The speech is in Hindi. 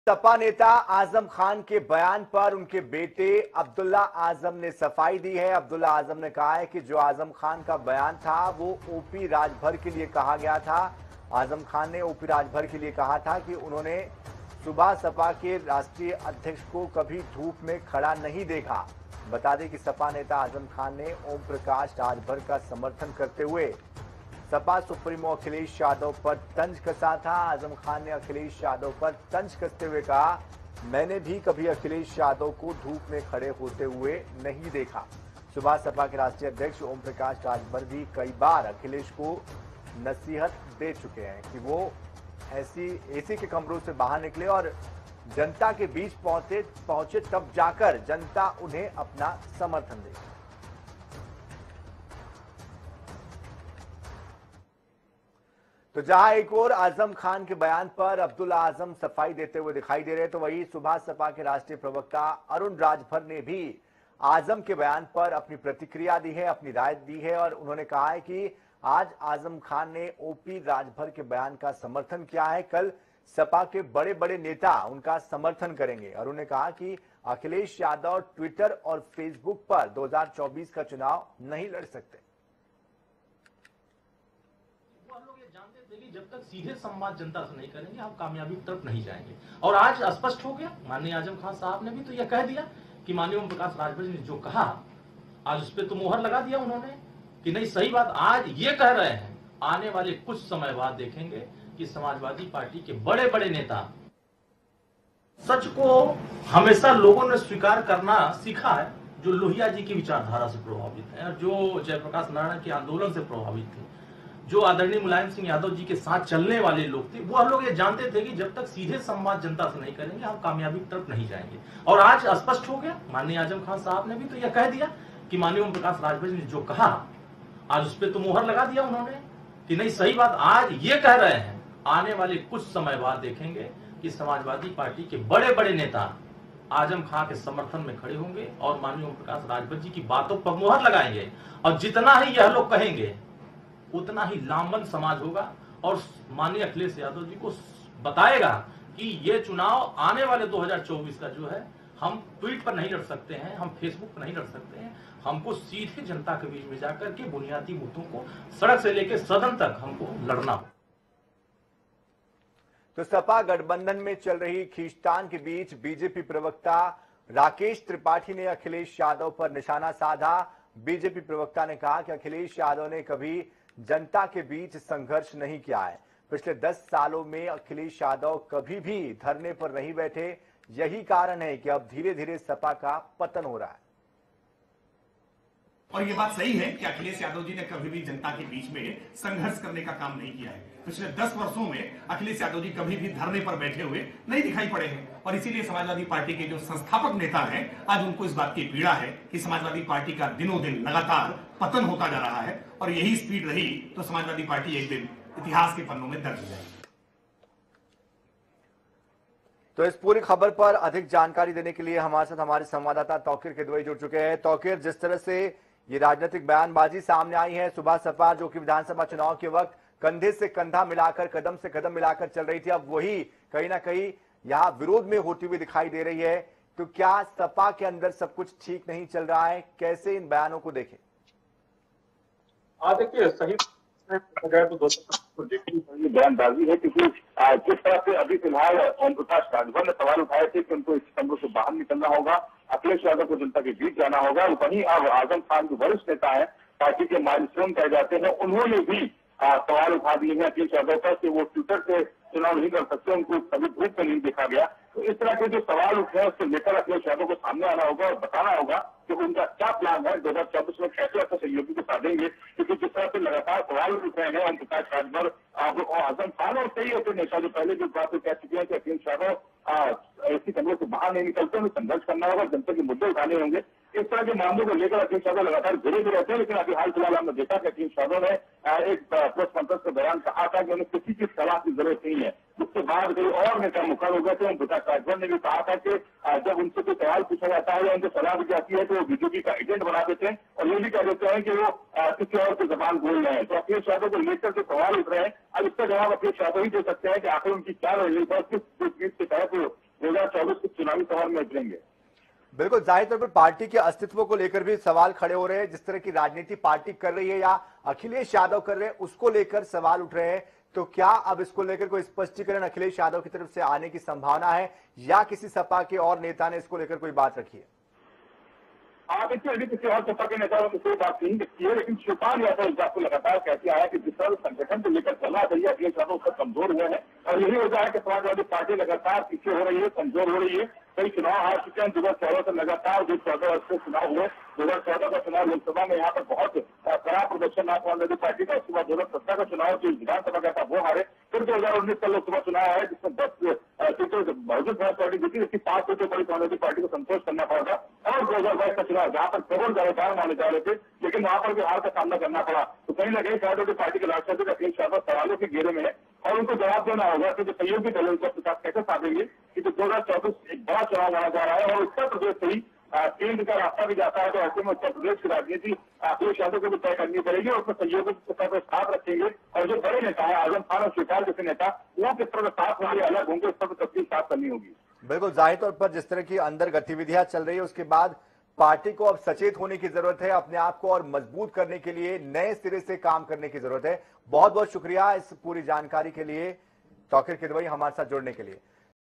सपा नेता आजम खान के बयान पर उनके बेटे अब्दुल्ला आजम ने सफाई दी है। अब्दुल्ला आजम ने कहा है कि जो आजम खान का बयान था वो ओपी राजभर के लिए कहा गया था। आजम खान ने ओपी राजभर के लिए कहा था कि उन्होंने सुबह सपा के राष्ट्रीय अध्यक्ष को कभी धूप में खड़ा नहीं देखा। बता दें कि सपा नेता आजम खान ने ओम प्रकाश राजभर का समर्थन करते हुए सपा सुप्रीमो अखिलेश यादव पर तंज कसा था। आजम खान ने अखिलेश यादव पर तंज कसते हुए कहा, मैंने भी कभी अखिलेश यादव को धूप में खड़े होते हुए नहीं देखा। सुबह सपा के राष्ट्रीय अध्यक्ष ओम प्रकाश राजभर भी कई बार अखिलेश को नसीहत दे चुके हैं कि वो एसी के कमरों से बाहर निकले और जनता के बीच पहुंचे तब जाकर जनता उन्हें अपना समर्थन दे। तो जहां एक और आजम खान के बयान पर अब्दुल्ला आजम सफाई देते हुए दिखाई दे रहे, तो वही सुबह सपा के राष्ट्रीय प्रवक्ता अरुण राजभर ने भी आजम के बयान पर अपनी प्रतिक्रिया दी है, अपनी राय दी है और उन्होंने कहा है कि आज आजम खान ने ओपी राजभर के बयान का समर्थन किया है, कल सपा के बड़े बड़े नेता उनका समर्थन करेंगे। और उन्होंने कहा कि अखिलेश यादव ट्विटर और फेसबुक पर 2024 का चुनाव नहीं लड़ सकते। जब तक सीधे संवाद जनता से नहीं करेंगे हम कामयाबी की तरफ नहीं जाएंगे। और आज स्पष्ट हो गया, माननीय आजम खान साहब ने भी तो यह कह दिया कि माननीय ओम प्रकाश राजभर ने जो कहा आज उस पर तो मोहर लगा दिया उन्होंने कि नहीं सही बात। आज ये कह रहे हैं आने वाले कुछ समय बाद देखेंगे कि समाजवादी पार्टी के बड़े बड़े नेता सच को हमेशा लोगों ने स्वीकार करना सीखा है, जो लोहिया जी की विचारधारा से प्रभावित है, जो जयप्रकाश नारायण के आंदोलन से प्रभावित थे, जो आदरणीय मुलायम सिंह यादव जी के साथ चलने वाले लोग थे, वो लोग ये जानते थे कि जब तक सीधे संवाद जनता से नहीं करेंगे हम कामयाबी की तरफ नहीं जाएंगे। और आज स्पष्ट हो गया, माननीय आजम खान साहब ने भी तो यह कह दिया कि माननीय ओम प्रकाश राजभर ने जो कहा आज उस पर तो मोहर लगा दिया उन्होंने कि नहीं सही बात। आज ये कह रहे हैं आने वाले कुछ समय बाद देखेंगे कि समाजवादी पार्टी के बड़े बड़े नेता आजम खान के समर्थन में खड़े होंगे और माननीय ओम प्रकाश राजभर जी की बातों पर मोहर लगाएंगे। और जितना ही यह लोग कहेंगे उतना ही लामबंद समाज होगा और माननीय अखिलेश यादव जी को बताएगा कि ये चुनाव आने वाले 2024 का जो है हम ट्वीट पर नहीं लड़ सकते हैं, हम फेसबुक पर नहीं लड़ सकते हैं, हमको सीधे जनता के बीच में जाकर के बुनियादी मुद्दों को सड़क से लेकर सदन तक हमको लड़ना हो। तो सपा गठबंधन में चल रही खींचतान के बीच बीजेपी प्रवक्ता राकेश त्रिपाठी ने अखिलेश यादव पर निशाना साधा। बीजेपी प्रवक्ता ने कहा कि अखिलेश यादव ने कभी जनता के बीच संघर्ष नहीं किया है। पिछले 10 सालों में अखिलेश यादव कभी भी धरने पर नहीं बैठे, यही कारण है कि अब धीरे धीरे सपा का पतन हो रहा है। और ये बात सही है कि अखिलेश यादव जी ने कभी भी जनता के बीच में संघर्ष करने का काम नहीं किया है। पिछले 10 वर्षों में अखिलेश यादव जी कभी भी धरने पर बैठे हुए नहीं दिखाई पड़े हैं और इसीलिए समाजवादी पार्टी के जो संस्थापक नेता हैं आज उनको इस बात की पीड़ा है कि समाजवादी पार्टी का दिनों दिन लगातार पतन होता जा रहा है और यही स्पीड रही तो समाजवादी पार्टी एक दिन इतिहास के पन्नों में दर्ज हो जाएगी। तो इस पूरी खबर पर अधिक जानकारी देने के लिए हमारे साथ हमारे संवाददाता तौकीर किदवई जुड़ चुके हैं। तौकीर, जिस तरह से ये राजनीतिक बयानबाजी सामने आई है, सुबह सपा जो कि विधानसभा चुनाव के वक्त कंधे से कंधा मिलाकर कदम से कदम मिलाकर चल रही थी, अब वही कहीं ना कहीं यहाँ विरोध में होती हुई दिखाई दे रही है। तो क्या सपा के अंदर सब कुछ ठीक नहीं चल रहा है? कैसे इन बयानों को देखें? देखिए सही तो बयानबाजी है क्योंकि जिस तरह से अभी फिलहाल ओम प्रकाश राजभर ने सवाल उठाए थे कि उनको इस कमरों से बाहर निकलना होगा, अखिलेश यादव को जनता के बीच जाना होगा। वहीं अब आजम खान जो वरिष्ठ नेता है, पार्टी के माइलस्टोन कहे जाते हैं, उन्होंने भी सवाल उठा दिए हैं अखिलेश यादव पर कि वो ट्विटर से चुनाव नहीं कर सकते, उनको कभी धूप में नहीं देखा गया। तो इस तरह के जो सवाल उठे हैं उसको लेकर अखिलेश यादव को सामने आना होगा और बताना होगा कि उनका क्या प्लान है 2024 में, कैसे अपने सहयोगी को साधेंगे। क्योंकि जिस तरह से लगातार सवाल उठ रहे हैं ओम प्रकाश राजभर, आजम खान और कई ऐसे नेता जो पहले जो बातें कह चुके हैं कि अखिलेश यादव ऐसी कमरों से बाहर नहीं निकलते, उन्हें संघर्ष करना होगा, जनता के मुद्दे उठाने होंगे। इस तरह के मामलों को लेकर अखिलेश यादव लगातार जुड़े भी रहते हैं। लेकिन अभी हाल फिलहाल हमने देखा कि अखिलेश यादव ने एक प्रेस कॉन्फ्रेंस का बयान कहा था कि उन्हें किसी की सलाह की जरूरत नहीं है। उसके बाद कई और नेता मुखर हो गए थे। ओम प्रकाश राजभर ने भी कहा था कि जब उनसे कोई सवाल पूछा जाता है या उनको सलाह दी जाती है तो वो बीजेपी का एजेंट बना देते हैं और ये भी कह देते हैं कि वो किसी और की जबान बोल रहे हैं। तो अखिलेश यादव को लेकर के सवाल उठ रहे हैं। अब इसका जवाब अखिलेश यादव ही दे सकते हैं कि आखिर उनकी क्या रही है, किस चीज के तहत सवाल में उतरेंगे। बिल्कुल, जाहिर तौर पर पार्टी के अस्तित्व को लेकर भी सवाल खड़े हो रहे हैं। जिस तरह की राजनीति पार्टी कर रही है या अखिलेश यादव कर रहे हैं, उसको लेकर सवाल उठ रहे हैं। तो क्या अब इसको लेकर कोई स्पष्टीकरण अखिलेश यादव की तरफ से आने की संभावना है या किसी सपा के और नेता ने इसको लेकर कोई बात रखी है? देखिए, अभी किसी और सपा के नेताओं ने कोई बात नहीं की है, लेकिन शिवपाल यादव इस बात को लगातार कहते आया कि जिस तरह संगठन को लेकर चलना चाहिए अखिलेश यादव उसका कमजोर हुए हैं और यही वजह है कि समाजवादी पार्टी लगातार पीछे हो रही है, कमजोर हो रही है। कई चुनाव हार चुके हैं 2014 से लगातार, जो 14 वर्ष के चुनाव हुए, 2014 का चुनाव लोकसभा में यहाँ पर बहुत खराब प्रदर्शन रहा समाजवादी पार्टी का। उसके बाद 2017 का चुनाव जो विधानसभा का था वो हारे। फिर 2019 का लोकसभा चुनाव है जिसमें 10 सीटों बहुजन समाज पार्टी जीती, इसकी 5 सीटों पर समाजवादी पार्टी को संतोष करना पड़ा। और 2022 का चुनाव जहाँ पर प्रबल दावेदार माने जा रहे थे, लेकिन वहां पर भी हार का सामना करना पड़ा। तो कहीं ना कहीं समाजवादी पार्टी के राष्ट्रपति अखिलेश यादव सवालों के घेरे में है और उनको जवाब देना होगा कि जो सहयोगी दल उनके साथ कैसे साधेंगे कि 2024 एक बड़ा चुनाव माना जा रहा है और उत्तर प्रदेश से ही केंद्र का रास्ता भी जाता है। तो ऐसे में उत्तर प्रदेश की राजनीति अखिलेश यादव को भी तय करनी पड़ेगी और उसमें सहयोगी के साथ रखेंगे। और जो बड़े नेता है आजम खान और शिवपाल जैसे नेता, वो किस तरह साथ होंगे, अलग होंगे, इस पर तस्वीर साफ करनी होगी। बिल्कुल, जाहिर तौर पर जिस तरह की अंदर गतिविधियां चल रही है उसके बाद पार्टी को अब सचेत होने की जरूरत है, अपने आप को और मजबूत करने के लिए नए सिरे से काम करने की जरूरत है। बहुत बहुत शुक्रिया इस पूरी जानकारी के लिए तौकीर किदवई हमारे साथ जुड़ने के लिए।